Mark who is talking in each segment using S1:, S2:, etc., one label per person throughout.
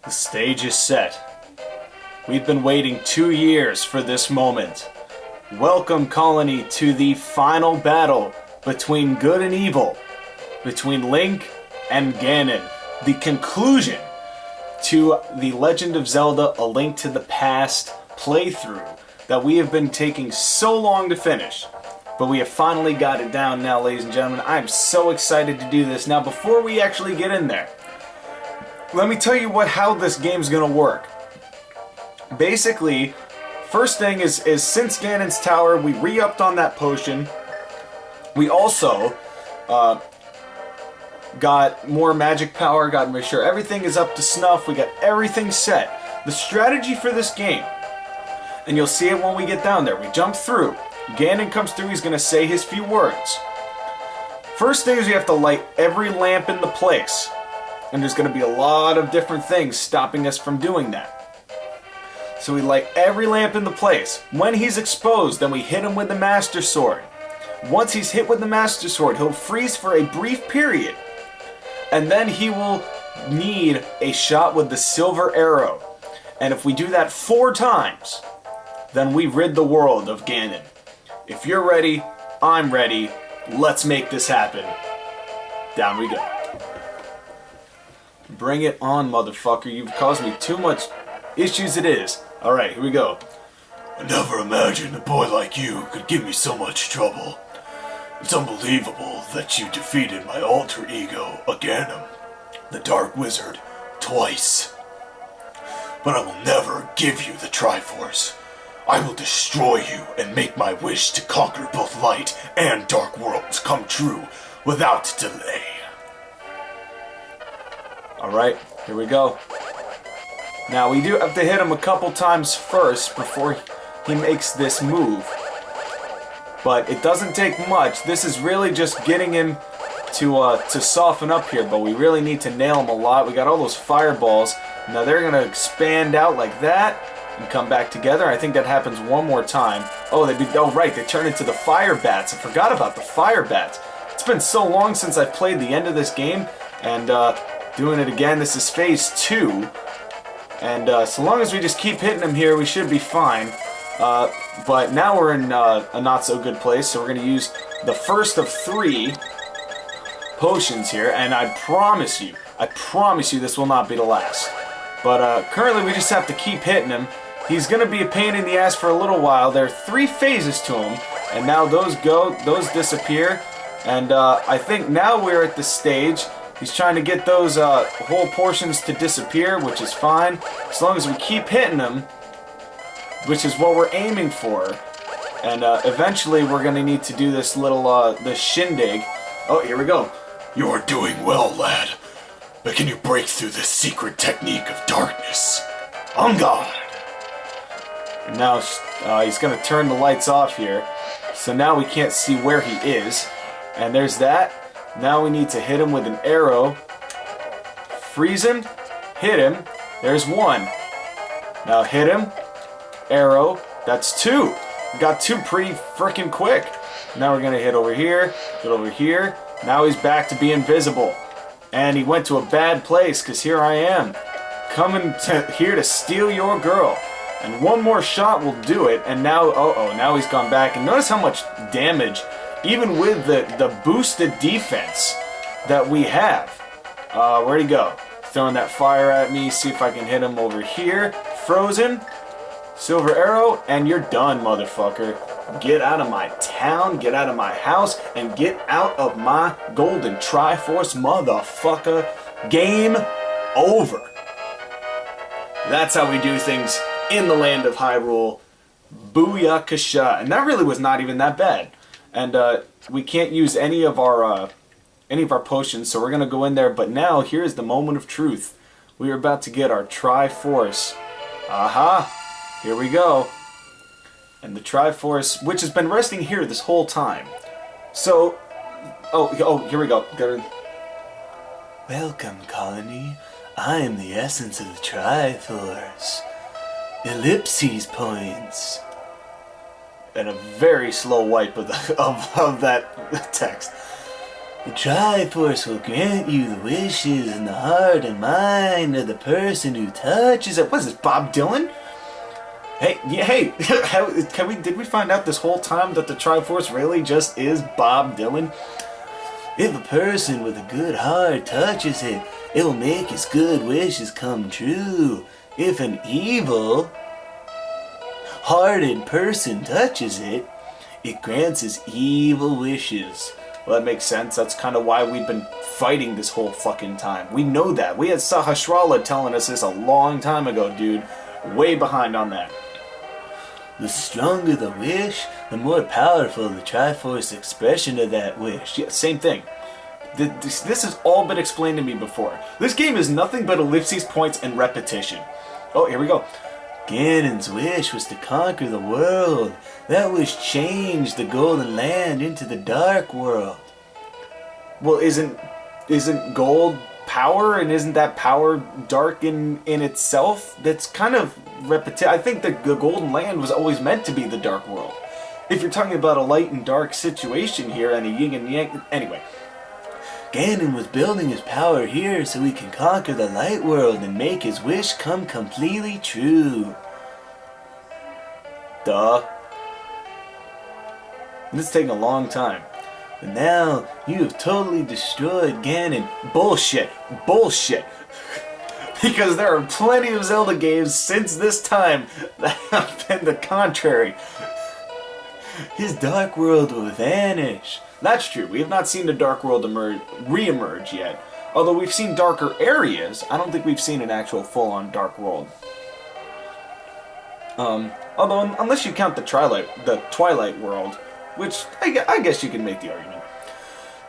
S1: The stage is set. We've been waiting 2 years for this moment. Welcome, Colony, to the final battle between good and evil, between Link and Ganon. The conclusion to the Legend of Zelda: A Link to the Past playthrough that we have been taking so long to finish. But we have finally got it down now, ladies and gentlemen. I'm so excited to do this. Now, before we actually get in there, let me tell you how this game's gonna work. Basically, first thing is since Ganon's Tower, we re-upped on that potion. We also got more magic power, got to make sure everything is up to snuff. We got everything set. The strategy for this game, and you'll see it when we get down there. We jump through. Ganon comes through, he's gonna say his few words. First thing is you have to light every lamp in the place. And there's going to be a lot of different things stopping us from doing that. So we light every lamp in the place. When he's exposed, then we hit him with the Master Sword. Once he's hit with the Master Sword, he'll freeze for a brief period. And then he will need a shot with the Silver Arrow. And if we do that 4 times, then we rid the world of Ganon. If you're ready, I'm ready. Let's make this happen. Down we go. Bring it on, motherfucker. You've caused me too much issues it is. Alright, here we go.
S2: I never imagined a boy like you could give me so much trouble. It's unbelievable that you defeated my alter ego, Ganon, the Dark Wizard, twice. But I will never give you the Triforce. I will destroy you and make my wish to conquer both light and dark worlds come true without delay.
S1: Alright, here we go. Now, we do have to hit him a couple times first before he makes this move. But it doesn't take much. This is really just getting him to soften up here, but we really need to nail him a lot. We got all those fireballs. Now they're going to expand out like that and come back together. I think that happens one more time. Oh, right, they turn into the fire bats. I forgot about the fire bats. It's been so long since I've played the end of this game, and doing it again. This is phase 2, and so long as we just keep hitting him here, we should be fine. But now we're in a not so good place, so we're going to use the first of 3 potions here, and I promise you this will not be the last. But currently we just have to keep hitting him. He's going to be a pain in the ass for a little while. There are 3 phases to him, and now those disappear, and I think now we're at the stage. He's trying to get those whole portions to disappear, which is fine. As long as we keep hitting him, which is what we're aiming for. And eventually we're going to need to do this little, this shindig. Oh, here we go.
S2: You are doing well, lad. But can you break through this secret technique of darkness? On guard!
S1: And now he's going to turn the lights off here. So now we can't see where he is. And there's that. Now we need to hit him with an arrow. Freeze him. Hit him. There's 1. Now hit him. Arrow. That's 2. We got 2 pretty freaking quick. Now we're going to hit over here. Hit over here. Now he's back to being visible. And he went to a bad place, because here I am. Coming here to steal your girl. And one more shot will do it. And now, now he's gone back. And notice how much damage, even with the boosted defense that we have. Where'd he go? Throwing that fire at me. See if I can hit him over here. Frozen. Silver arrow. And you're done, motherfucker. Get out of my town. Get out of my house. And get out of my golden Triforce, motherfucker. Game over. That's how we do things in the land of Hyrule. Booyakasha. And that really was not even that bad. And we can't use any of our potions, so we're gonna go in there. But now here's the moment of truth. We are about to get our Triforce. Aha! Here we go. And the Triforce, which has been resting here this whole time. So, here we go.
S2: Welcome, Colony. I am the essence of the Triforce. Ellipses points.
S1: And a very slow wipe of that text.
S3: The Triforce will grant you the wishes in the heart and mind of the person who touches it.
S1: What is this, Bob Dylan? Hey, yeah, hey, did we find out this whole time that the Triforce really just is Bob Dylan?
S3: If a person with a good heart touches it, it will make his good wishes come true. If an evil-hearted person touches it, it grants his evil wishes.
S1: Well, that makes sense. That's kind of why we've been fighting this whole fucking time. We know that. We had Sahasrara telling us this a long time ago, dude. Way behind on that.
S3: The stronger the wish, the more powerful the Triforce expression of that wish.
S1: Yeah, same thing. This has all been explained to me before. This game is nothing but ellipses, points, and repetition. Oh, here we go.
S3: Ganon's wish was to conquer the world. That wish changed the Golden Land into the Dark World.
S1: Well, isn't gold power, and isn't that power dark in itself? That's kind of repetitive. I think the Golden Land was always meant to be the Dark World. If you're talking about a light and dark situation here, and a yin and yang... Anyway.
S3: Ganon was building his power here so he can conquer the light world and make his wish come completely true.
S1: Duh. This is taking a long time.
S3: But now, you have totally destroyed Ganon.
S1: Bullshit. Bullshit. Because there are plenty of Zelda games since this time that have been the contrary.
S3: His Dark World will vanish.
S1: That's true. We have not seen the Dark World re-emerge yet. Although we've seen darker areas, I don't think we've seen an actual full-on Dark World. Although, unless you count the Twilight World, which I guess you can make the argument.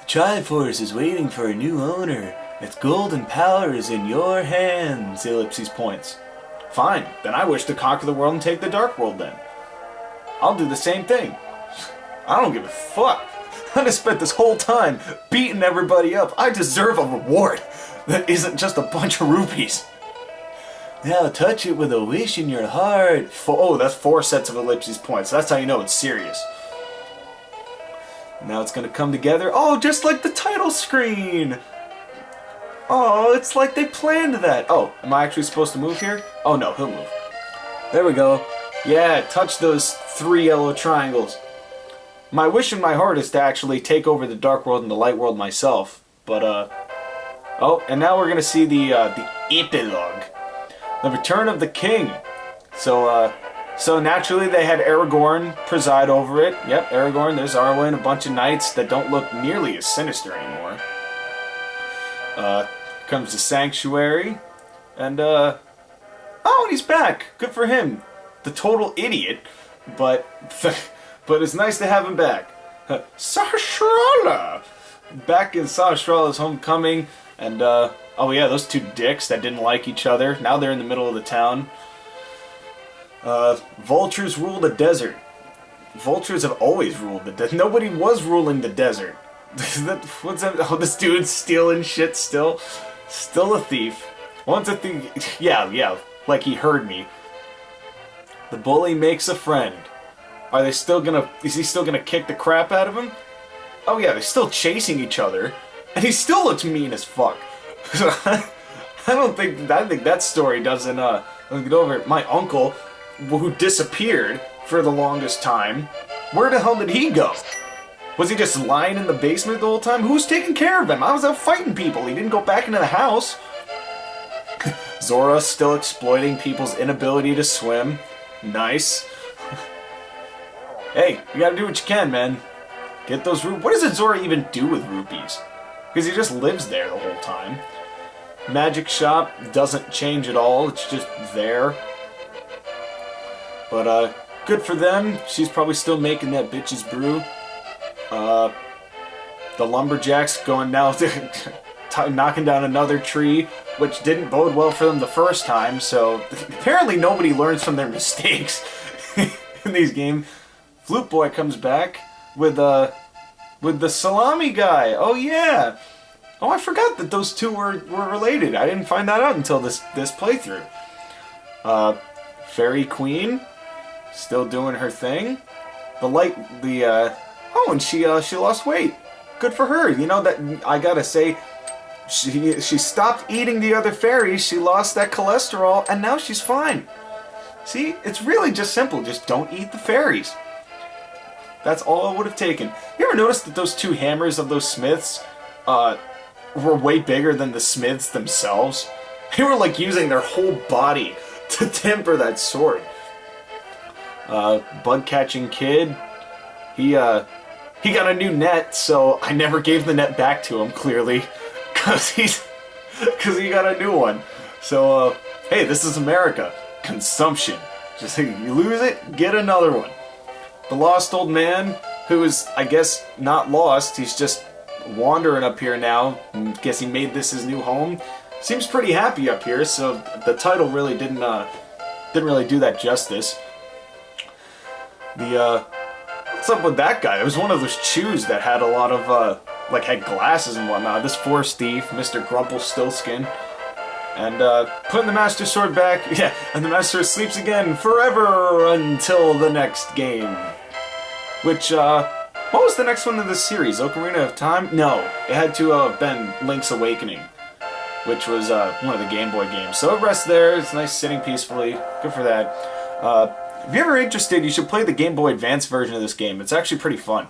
S3: The Triforce is waiting for a new owner. Its golden power is in your hands.
S1: Ellipses points. Fine. Then I wish to conquer the world and take the Dark World then. I'll do the same thing. I don't give a fuck. I just spent this whole time beating everybody up. I deserve a reward that isn't just a bunch of rupees.
S3: Now touch it with a wish in your heart.
S1: Oh, that's 4 sets of ellipses points. That's how you know it's serious. Now it's gonna come together. Oh, just like the title screen. Oh, it's like they planned that. Oh, am I actually supposed to move here? Oh no, he'll move. There we go. Yeah, touch those 3 yellow triangles. My wish in my heart is to actually take over the Dark World and the Light World myself. But, oh, and now we're gonna see the epilogue. The Return of the King. So naturally they had Aragorn preside over it. Yep, Aragorn, there's Arwen, a bunch of knights that don't look nearly as sinister anymore. Comes the Sanctuary. And, oh, and he's back. Good for him. The total idiot, but... But it's nice to have him back. Sahasrara! Back in Sahasrara's homecoming, and, oh yeah, those 2 dicks that didn't like each other. Now they're in the middle of the town. Vultures rule the desert. Vultures have always ruled the desert. Nobody was ruling the desert. What's that? Oh, this dude's stealing shit still. Still a thief. Once a thief. Yeah, like he heard me. The bully makes a friend. Are they still gonna... Is he still gonna kick the crap out of him? Oh yeah, they're still chasing each other. And he still looks mean as fuck. I think that story doesn't, get over it. My uncle, who disappeared for the longest time, where the hell did he go? Was he just lying in the basement the whole time? Who's taking care of him? I was out fighting people. He didn't go back into the house. Zora's still exploiting people's inability to swim. Nice. Hey, you gotta do what you can, man. Get those rupees. What does Zora even do with rupees? Because he just lives there the whole time. Magic shop doesn't change at all. It's just there. But, good for them. She's probably still making that bitch's brew. The lumberjacks going now knocking down another tree, which didn't bode well for them the first time, so apparently nobody learns from their mistakes in these games. Flute Boy comes back with the salami guy. Oh yeah. Oh, I forgot that those 2 were related. I didn't find that out until this playthrough. Fairy Queen still doing her thing. Oh, and she lost weight. good for her. You know, that I gotta say, she stopped eating the other fairies, she lost that cholesterol, and now she's fine. See, it's really just simple. Just don't eat the fairies. That's all it would have taken. You ever notice that those two hammers of those smiths were way bigger than the smiths themselves? They were like using their whole body to temper that sword. Bug-catching kid, he got a new net, so I never gave the net back to him, clearly, because he got a new one. So, hey, this is America. Consumption. Just you lose it, get another one. The lost old man, who is, I guess, not lost, he's just wandering up here now. Guess he made this his new home. Seems pretty happy up here, so the title really didn't really do that justice. What's up with that guy? It was one of those chews that had a lot of, had glasses and whatnot. This forest thief, Mr. Grumpelstiltskin. And, putting the Master Sword back, yeah, and the Master Sword sleeps again forever until the next game. Which, what was the next one in this series? Ocarina of Time? No, it had to have been Link's Awakening, which was, one of the Game Boy games. So it rests there, it's nice sitting peacefully, good for that. If you're ever interested, you should play the Game Boy Advance version of this game. It's actually pretty fun.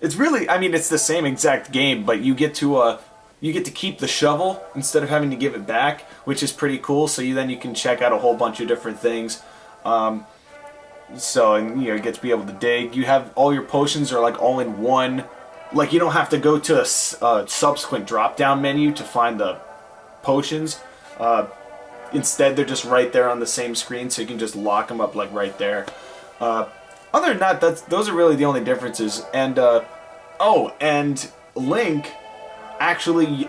S1: It's really, I mean, it's the same exact game, but you get to keep the shovel instead of having to give it back, which is pretty cool. So then you can check out a whole bunch of different things. And you get to be able to dig. You have all your potions are like all in one. Like you don't have to go to a subsequent drop-down menu to find the potions. Instead, they're just right there on the same screen, so you can just lock them up like right there. Other than that, those are really the only differences. And and Link actually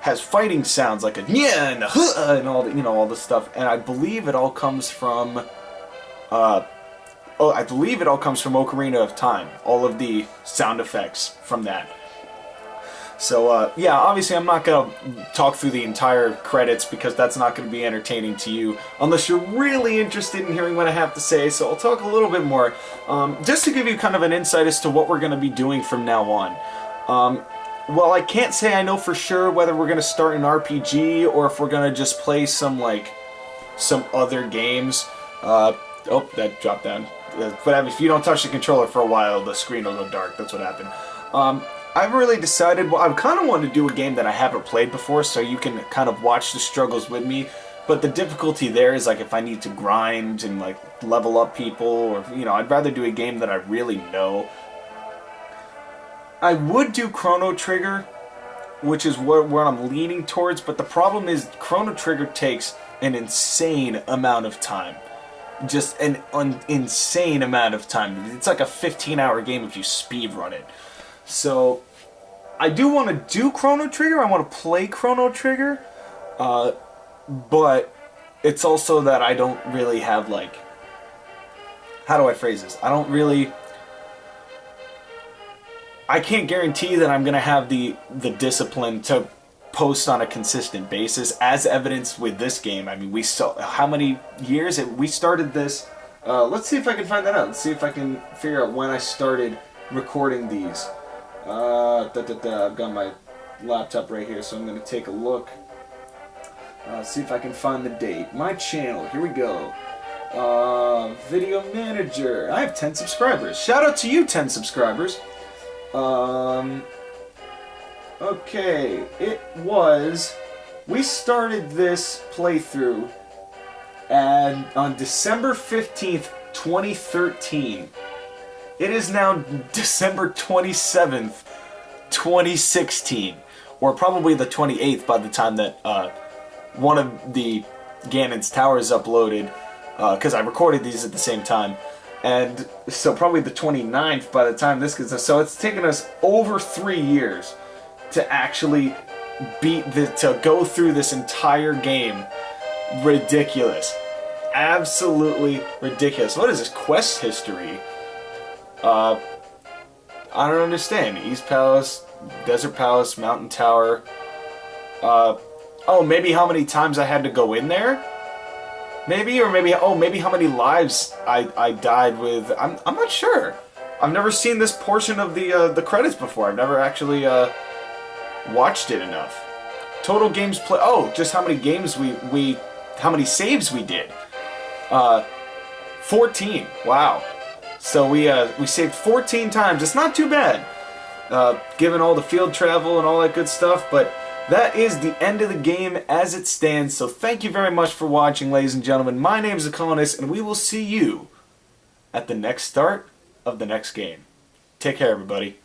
S1: has fighting sounds like a yeah and a huh and all this stuff. And I believe it all comes from Ocarina of Time. All of the sound effects from that. So, yeah, obviously I'm not going to talk through the entire credits because that's not going to be entertaining to you unless you're really interested in hearing what I have to say, so I'll talk a little bit more. Just to give you kind of an insight as to what we're going to be doing from now on. Well, I can't say I know for sure whether we're going to start an RPG or if we're going to just play some other games. Oh, that dropped down. But if you don't touch the controller for a while, the screen will go dark. That's what happened. I've really decided, well, I kind of want to do a game that I haven't played before, so you can kind of watch the struggles with me. But the difficulty there is, like, if I need to grind and, like, level up people, or, I'd rather do a game that I really know. I would do Chrono Trigger, which is where I'm leaning towards, but the problem is Chrono Trigger takes an insane amount of time. Just an insane amount of time. It's like a 15-hour game if you speedrun it. So, I do want to do Chrono Trigger, I want to play Chrono Trigger, but it's also that I don't really have, how do I phrase this? I can't guarantee that I'm going to have the discipline to post on a consistent basis, as evidenced with this game. I mean, we saw how many years we started this. Let's see if I can find that out. Let's see if I can figure out when I started recording these. I've got my laptop right here, so I'm going to take a look. See if I can find the date. My channel, here we go. Video manager. I have 10 subscribers. Shout out to you, 10 subscribers. Okay, we started this playthrough on December 15th, 2013. It is now December 27th, 2016. Or probably the 28th by the time that one of the Ganon's Towers uploaded, because I recorded these at the same time. And so probably the 29th by the time this gets... So it's taken us over 3 years to actually to go through this entire game. Ridiculous. Absolutely ridiculous. What is this? Quest history? I don't understand. East Palace, Desert Palace, Mountain Tower. Oh, maybe how many times I had to go in there? Maybe, or maybe how many lives I died with. I'm not sure. I've never seen this portion of the credits before. I've never actually watched it enough. Total games play. Oh, just how many games how many saves we did. 14. Wow. So we saved 14 times. It's not too bad, given all the field travel and all that good stuff. But that is the end of the game as it stands. So thank you very much for watching, ladies and gentlemen. My name is NWEColonist, and we will see you at the next start of the next game. Take care, everybody.